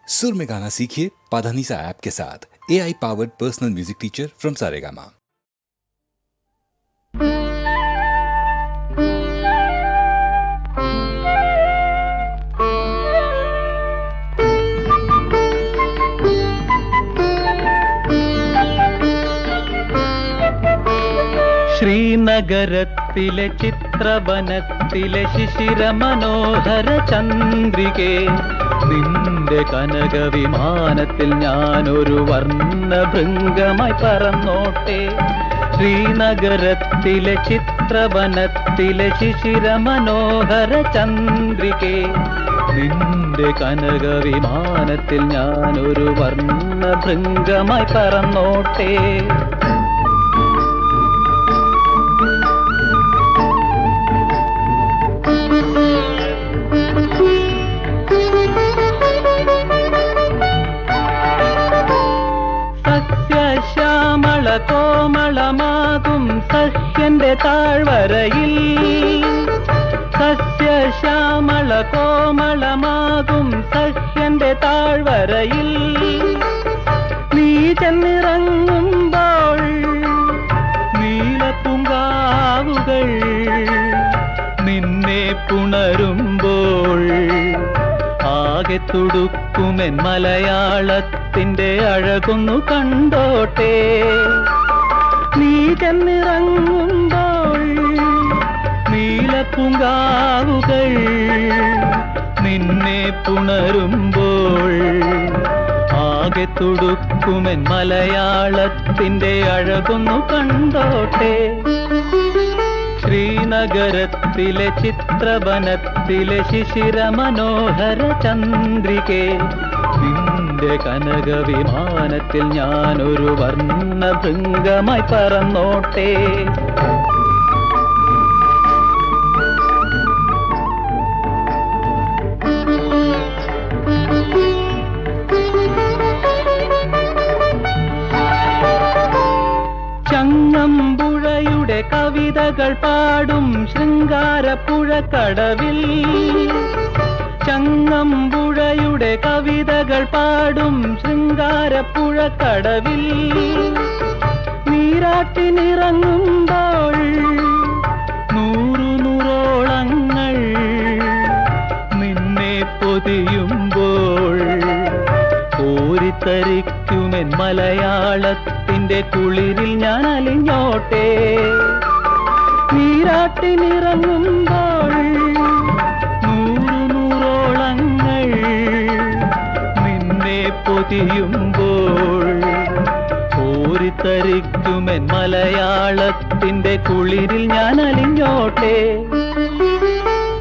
सुर में गाना सीखिए पाधानीसा ऐप के साथ। AI powered personal music teacher from Saregama. ശ്രീനഗരത്തിലെ ചിത്രവനത്തിലെ ശിശിര മനോഹര ചന്ദ്രികേ, നിന്റെ കനക വിമാനത്തിൽ ഞാനൊരു വർണ്ണ ഭൃംഗമായി പറന്നോട്ടെ. ശ്രീനഗരത്തിലെ ചിത്രവനത്തിലെ ശിശിര മനോഹര ചന്ദ്രികേ, നിന്റെ കനക വിമാനത്തിൽ ഞാനൊരു വർണ്ണ ഭൃംഗമായി പറന്നോട്ടെ. സസ്യശ്യാമള കോമളമാകും സഹ്യന്റെ താഴ്വരയിൽ, സസ്യശ്യാമള കോമളമാകും സഹ്യന്റെ താഴ്വരയിൽ നീ ചെന്നിറങ്ങുമ്പോൾ നീലപ്പൂങ്കാവുകൾ നിന്നെ പുണരുമ്പോൾ ആകെ തുടുക്കുമെൻ മലയാളത്തിന്റെ അഴകൊന്നു കണ്ടോട്ടെ. നീ ചെന്നിറങ്ങുമ്പോൾ നീലപ്പൂങ്കാവുകൾ നിന്നെ പുണരുമ്പോൾ ആകെ തുടുക്കുമെൻ മലയാളത്തിന്റെ അഴകൊന്നു കണ്ടോട്ടെ. ശ്രീനഗരത്തിലെ ചിത്രവനത്തിലെ ശിശിര മനോഹര ചന്ദ്രികേ, നിന്റെ കനക വിമാനത്തിൽ ഞാനൊരു വർണ്ണ ഭൃംഗമായി പറന്നോട്ടെ. ചങ്ങമ്പുഴയുടെ കവിതകൾ പാടും ശൃംഗാരപ്പുഴക്കടവിൽ, ചങ്ങമ്പുഴയുടെ കവിതകൾ പാടും ശൃംഗാരപ്പുഴക്കടവിൽ നീരാട്ടിനിറങ്ങുമ്പോൾ നൂറു നൂറോളങ്ങൾ നിന്നെ പൊതിയുമ്പോൾ കോരിത്തരിക്കുമെൻ മലയാളത്തിന്റെ കുളിരിൽ ഞാൻ അലിഞ്ഞോട്ടെ. നീരാട്ടിനിറങ്ങുമ്പോൾ നൂറു നൂറോളങ്ങൾ നിന്നെ പൊതിയുമ്പോൾ കോരിത്തരിക്കുമെൻ മലയാളത്തിന്റെ കുളിരിൽ ഞാൻ അലിഞ്ഞോട്ടെ.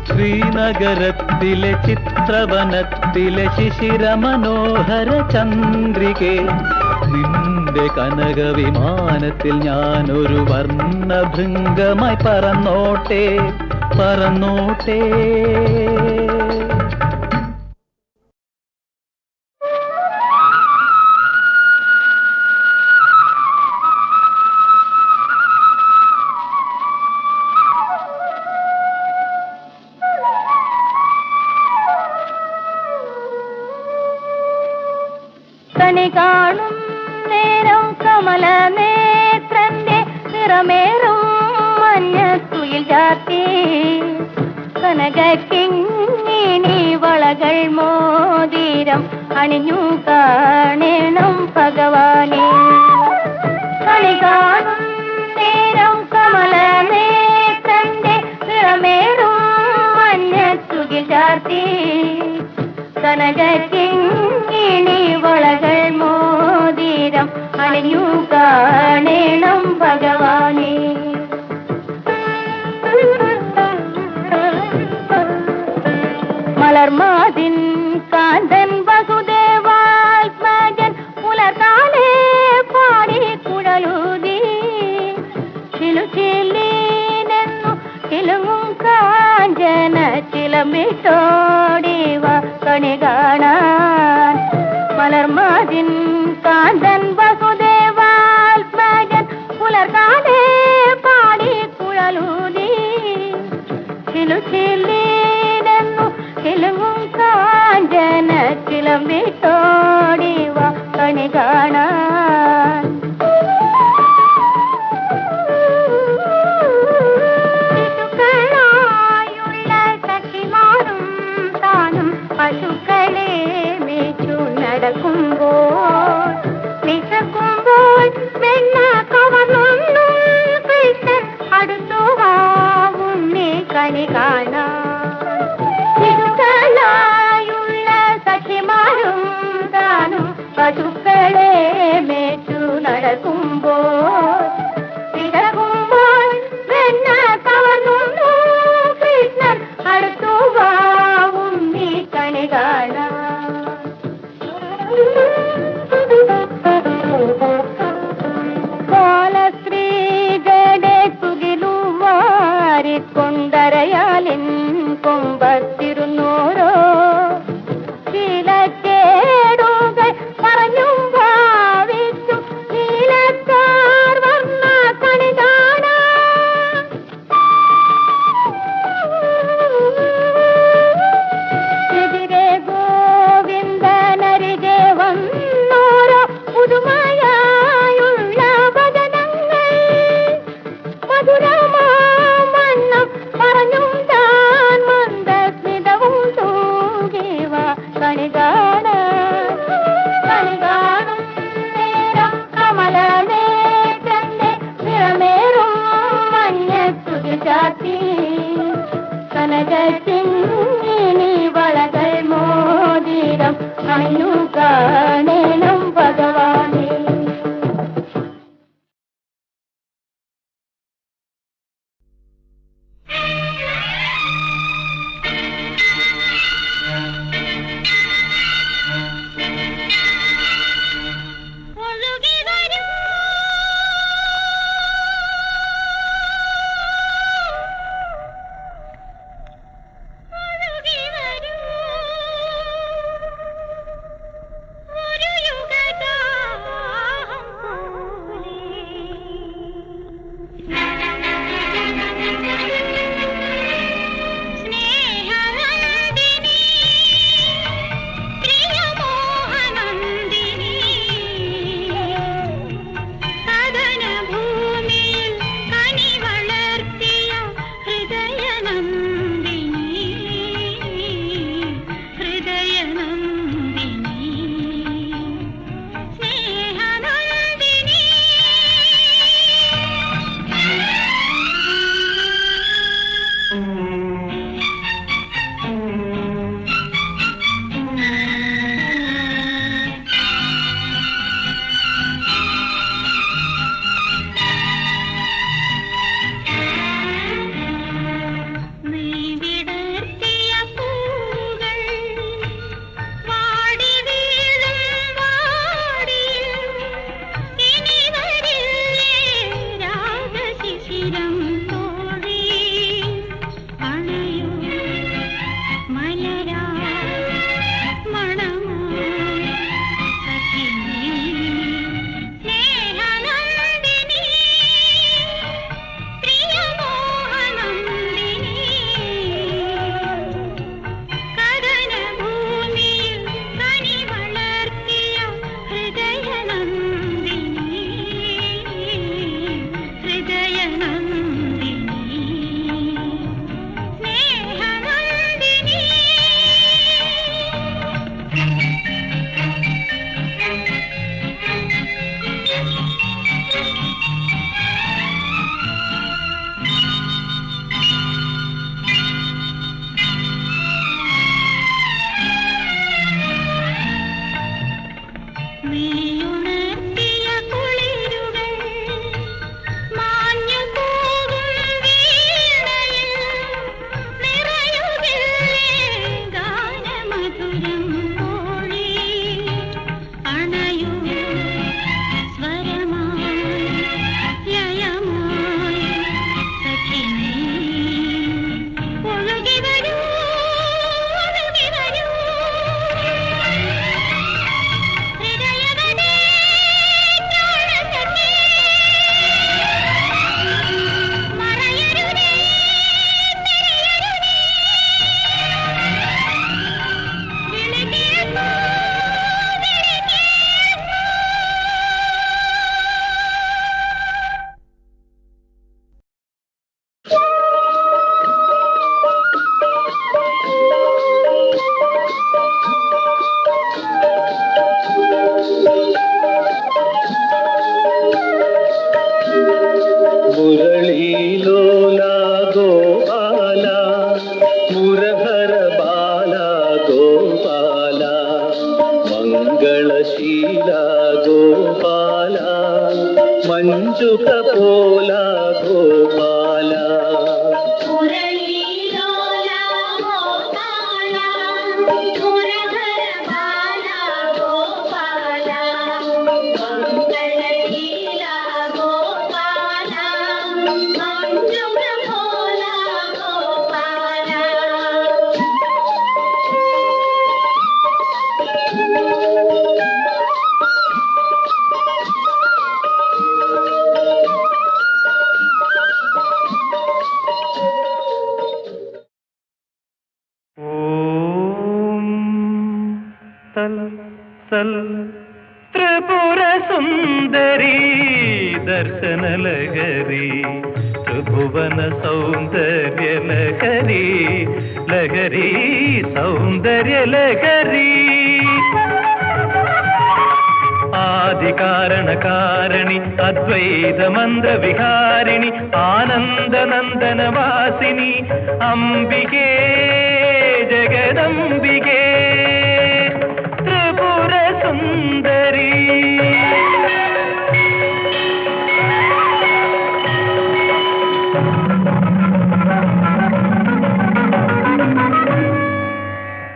ശ്രീനഗരത്തിലെ ചിത്രവനത്തിലെ ശിശിര മനോഹര ചന്ദ്രികേ, നിന്റെ കനക വിമാനത്തിൽ ഞാനൊരു വർണ്ണ ഭൃംഗമായി പറന്നോട്ടെ, പറന്നോട്ടെ. കണി കാണും നേരം കമല നേത്രന്റെ നിറമേറും മഞ്ഞത്തുയിൽ ചാത്തി, കനകിങ്ങിണി വളകൾ മോതിരം അണിഞ്ഞു കാണണം ഭഗവാനെ. കണി കാണും നേരം കമല നേത്രന്റെ നിറമേറും മഞ്ഞത്തുയിൽ ചാത്തി, കനകിങ്ങിണി വളകൾ മോതിരം അണിഞ്ഞു കാണണം ഭഗവാനെ. മലർമാതിൻ കാന്തൻ വസുദേവാത്മജൻ പുലർക്കാലേ പാടി കുഴലൂതി, ചിലുചില്ലീനെന്നു ചിലുങ്ങും കാഞ്ചന ചിലമിട്ടോടിവ കണി കാണാൻ. മലർമാതിൻ കാന്തൻ വസുദേവാത്മജൻ പുലർക്കാലേ പാടി കുഴലൂതി, ചിലുചില്ലീനെന്നു ചിലുങ്ങും കാഞ്ചന ചിലമ്പി വിട്ടോടിവ കണി കാണാൻ. ശിശുക്കളായുള്ള സഖിമാരും താനും പശുക്കളെ മേച്ചു നടക്കുമ്പോൾ വിശക്കുമ്പോൾ വെണ്ണ കവർന്നു കൃഷ്ണൻ അടുത്തുവാവും നീ കണി കാണാൻ. ശിശുക്കളായുള്ള സഖിമാരും താനും പശുക്കളെ മേച്ചു നടക്കുമ്പോൾ വിശക്കുമ്പോൾ വെണ്ണ കവർന്നു കൃഷ്ണൻ അടുത്തുവാവും നീ കണി കാണാൻ. ബാലസ്ത്രീകളെ തുകിലുമാരിക്കൊണ്ടരയാലിൻ കൊമ്പത്തിരുന്നോരോ ശീലക്കേടുകൾ പറഞ്ഞും ഭാവിച്ചു നീലക്കാർ വർണ്ണ കണി കാണാൻ. എതിരെ ഗോവിന്ദനരികെ വന്നോരോ പുതുമയായുള്ള ഭജനങ്ങൾ മധുരമാമണ്ണം പറഞ്ഞും താൻ മന്ദസ്മിതവും തൂകിവ കണി കാണാൻ. കണി കാണും നേരം കമലനേത്രന്റെ നിറമേറും മഞ്ഞത്തുതി ചാത്തി കനകച്ചിങ്ങിനി വളകൾ മോതിരം അണു കാണണം ഭഗവാനേ. ഒരു ಮಂಗಳಶೀಲ ಗೋಪಾಲ ಮಂಜುಕ ಪೋಲ ಗೋಪಾಲ ತ್ರಿಪುರ ಸುಂದರಿ ದರ್ಶನ ಲಹರಿ ತ್ರಿಭುವನ ಸೌಂದರ್ಯ ಲಹರಿ ಲಹರಿ ಸೌಂದರ್ಯ ಲಹರಿ ಆದಿ ಕಾರಣ ಕಾರಣಿ ಅದ್ವೈತ ಮಂದ್ರ ವಿಹಾರಿಣಿ ಆನಂದ ನಂದನ ವಾಸಿನಿ ಅಂಬಿಕೆ ಜಗದಂಬಿಕೆ ತ್ರಿಪುರ ಸುಂದರಿ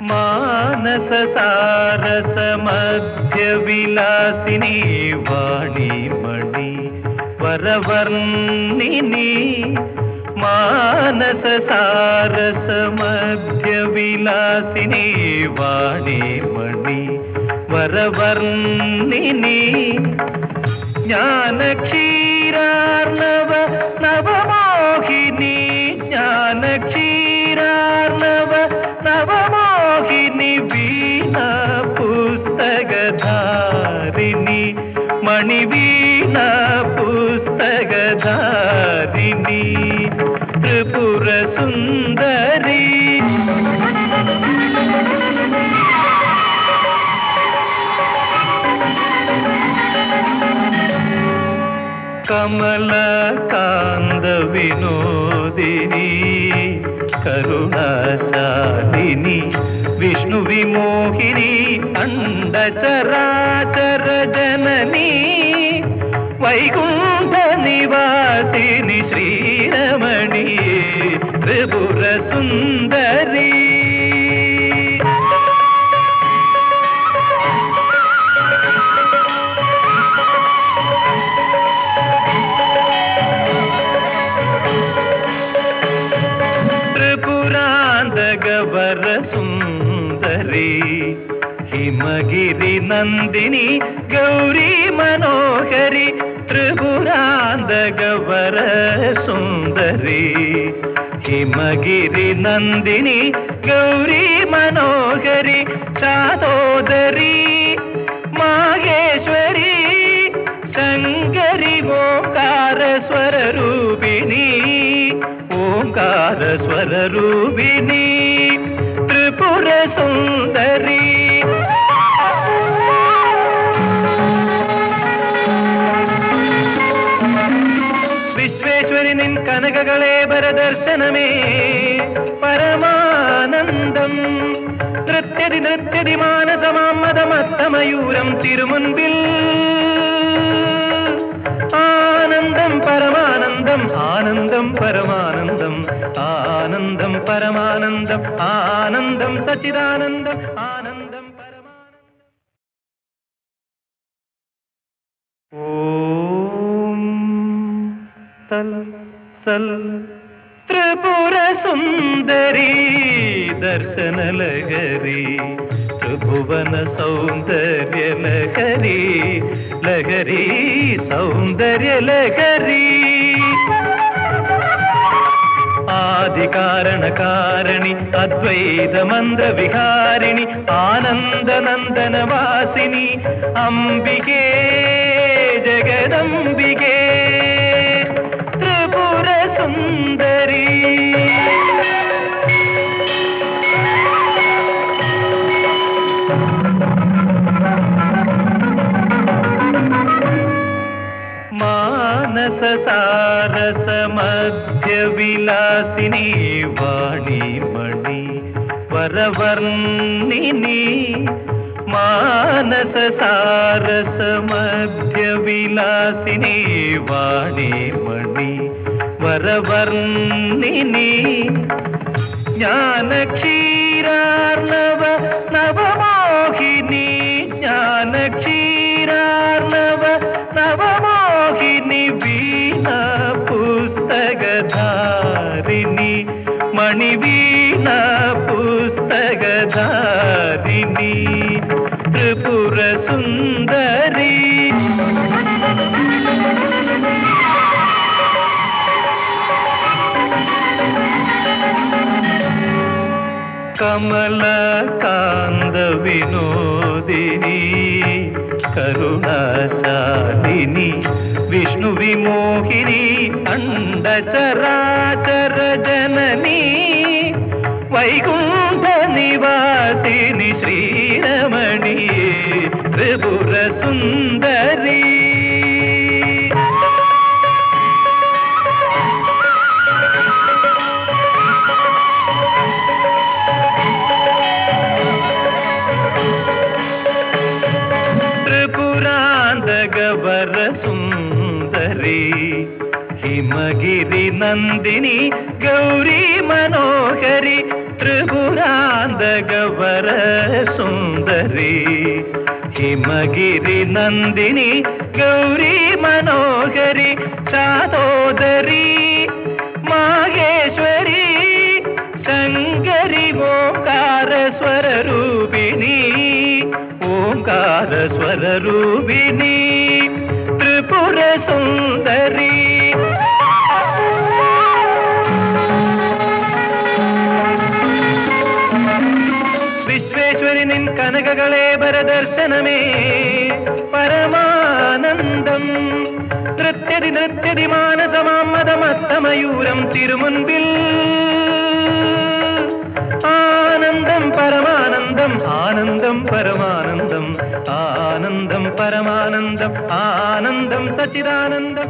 ಮಾನಸ ಸಾರಸ ಮಧ್ಯ ವಿಲಾಸಿನಿ ವಾಣಿ ಮಣಿ ವರವರ್ಣಿನಿ ಮಾನಸ ಸಾರಸ ಮಧ್ಯ ವಿಲಾಸಿನಿ ವಾಣಿ ಮಣಿ ವರವರ್ಣಿನಿ ಜ್ಞಾನ ಕ್ಷೀರಾರ್ಣವ ನವಮೋಹಿನಿ ಜ್ಞಾನ ಕ್ಷೀರಾರ್ಣವ ನವಮೋಹಿನಿ ವೀಣಾ ಪುಸ್ತಕಧಾರಿಣಿ ಮಣಿ ವೀಣಾ ಪುಸ್ತಕಧಾರಿಣಿ ತ್ರಿಪುರ ಸುಂದರಿ ಕಮಲ ಕಾಂದ ವಿನೋದಿನಿ ಕರುಣಾಶಾಲಿನಿ ವಿಷ್ಣು ವಿಮೋಹಿನಿ ಅಂಡ ಚರಾಚರ ಜನನಿ ವೈಕುಂಠ ನಿವಾಸಿನಿ ಶ್ರೀರಮಣಿ ತ್ರಿಪುರ ಸುಂದರಿ ತ್ರಿಪುರಾಂಧಗವರ ಸುಂದರಿ ಹಿಮಗಿರಿ ನಂದಿನಿ ಗೌರಿ ಮನೋಹರಿ ತ್ರಿಪುರಾಂಧಗವರ ಸುಂದರಿ ಹಿಮಗಿರಿ ನಂದಿನಿ ಗೌರಿ ಮನೋಹರಿ ಚಾತೋದರಿ ಮಾಗೇಶ್ವರಿ ಶಂಕರಿ ಓಂಕಾರ ಸ್ವರ ರೂಪಿಣಿ ಓಂಕಾರ ಸ್ವರ ರೂಪಿಣಿ ತ್ರಿಪುರ ಸುಂದರಿ ವಿಶ್ವೇಶ್ವರಿ ನಿನ್ ಕನಕಗಳೇ ಬರದರ್ಶನಮೇ പരമാനന്ദം നൃത്യതി നൃത്യതി മാനസമാമതമത്തമയൂരം തിരുമുൻപിൽ ആനന്ദം പരമാനന്ദം ആനന്ദം പരമാനന്ദം ആനന്ദം പരമാനന്ദം ആനന്ദം സച്ചിദാനന്ദം ആനന്ദം പരമാനന്ദം. ഓം തൽ സൽ ത്രിപുര സുന്ദരി ദർശന ലഹരി ത്രിഭുവന സൗന്ദര്യ ലഹരി ലഹരി സൗന്ദര്യ ലഹരി ആദി കാരണ കാരണി അദ്വൈത മന്ത്ര വിഹാരിണി ആനന്ദ നന്ദന വാസിനി അംബികേ ജഗദംബികേ ത്രിപുര സുന്ദരി മാനസ സാരസ മധ്യ വിലാസിനി വാണി മണി വരവർണിനി മാനസ മാനസ സാരസ മധ്യവിലാസിനി വാണി മണി വരവർണിനി ജ്ഞാനക്ഷീരാർണവ നവമോഹിനി ജ്ഞാനക്ഷീരാർണവ നവമോഹിനി വീണ പുസ്തകധാരിണി മണിവീണ പുസ്തകധാരിണി ത്രിപുര സുന്ദരി കമലകാന്ത വിനോദിനി കരുണാശാലിനി വിഷ്ണു വിമോഹിനി അണ്ഡചരാചര ജനനി വൈകുണ്ഠ നിവാസിനി ശ്രീരമണി ത്രിപുര സുന്ദരി ത്രിപുരാന്തകവര സുന്ദരി ഹിമഗിരി നന്ദിനി ഗൗരി മനോഹരി ത്രിപുരാന്തകവര സുന്ദരി ഹിമഗിരി നന്ദിനി ഗൗരി മനോഹരി ചാതോദരി മാഹേശ്വരി ശങ്കരി ഓംകാര സ്വരൂപിണി ഓംകാര സ്വരൂപിണി ത്രിപുര സുന്ദരി വിശ്വേശ്വരി നിൻ കനകകളേബര ദർശനമേ പരമാനന്ദം നൃത്യതി നൃത്യതി മാനസമാമതമത്തമയൂരം തിരുമുൻപിൽ ആനന്ദം പരമാനന്ദം ആനന്ദം പരമാനന്ദം ആനന്ദം പരമാനന്ദം ആനന്ദം സച്ചിദാനന്ദം